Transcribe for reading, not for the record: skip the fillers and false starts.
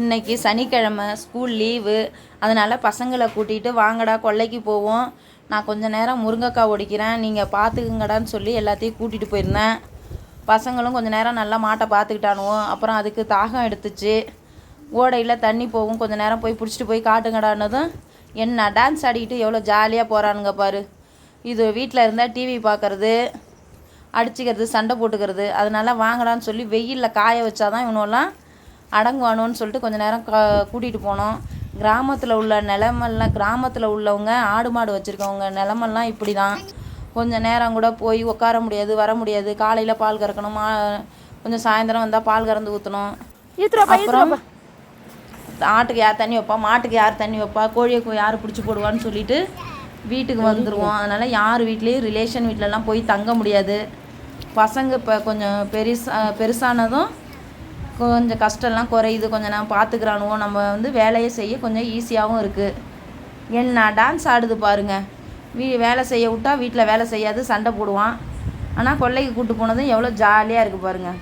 இன்றைக்கி சனிக்கிழமை, school leave. அதனால் பசங்களை கூட்டிகிட்டு வாங்கடா கொல்லைக்கு போவோம், நான் கொஞ்சம் நேரம் முருங்கைக்காய் ஒடிக்கிறேன், நீங்கள் பார்த்துக்குங்கடான்னு சொல்லி எல்லாத்தையும் கூட்டிகிட்டு போயிருந்தேன். பசங்களும் கொஞ்சம் நேரம் நல்லா மாட்டை பார்த்துக்கிட்டானுவோம். அப்புறம் அதுக்கு தாகம் எடுத்துச்சு. ஓடையில் தண்ணி போகும், கொஞ்சம் நேரம் போய் பிடிச்சிட்டு போய் காட்டுங்கடானதும் என்ன டான்ஸ் ஆடிக்கிட்டு எவ்வளோ ஜாலியாக போகிறானுங்க பாரு. இது வீட்டில் இருந்தால் டிவி பார்க்குறது, அடிச்சுக்கிறது, சண்டை போட்டுக்கிறது. அதனால் வாங்கடான்னு சொல்லி வெயிலில் காய வச்சாதான் இவனெல்லாம் அடங்குவானோன்னு சொல்லிட்டு கொஞ்சம் நேரம் கூட்டிகிட்டு போனோம். கிராமத்தில் உள்ள நிலமெல்லாம், கிராமத்தில் உள்ளவங்க ஆடு மாடு வச்சுருக்கவங்க நிலமெல்லாம் இப்படி தான். கொஞ்சம் நேரம் கூட போய் உட்கார முடியாது, வர முடியாது. காலையில் பால் கறக்கணும், கொஞ்சம் சாயந்தரம் வந்தால் பால் கறந்து ஊற்றணும். அப்புறம் ஆட்டுக்கு யார் தண்ணி வைப்பா, மாட்டுக்கு யார் தண்ணி வைப்பா, கோழியை யார் பிடிச்சி போடுவான்னு சொல்லிட்டு வீட்டுக்கு வந்துடுவோம். அதனால் யார் வீட்லேயும் ரிலேஷன் வீட்டிலலாம் போய் தங்க முடியாது. பசங்க இப்போ கொஞ்சம் பெருசானதும் கொஞ்சம் கஷ்டம்லாம் குறையுது. கொஞ்சம் நான் பார்த்துக்கிறானுவோ, நம்ம வந்து வேலையை செய்ய கொஞ்சம் ஈஸியாகவும் இருக்குது. என்ன டான்ஸ் ஆடுது பாருங்கள். வேலை செய்ய விட்டா வீட்டில் வேலை செய்யாது, சண்டை போடுவான். ஆனால் கொல்லைக்கு கூப்பிட்டு போனதும் எவ்வளோ ஜாலியாக இருக்குது பாருங்கள்.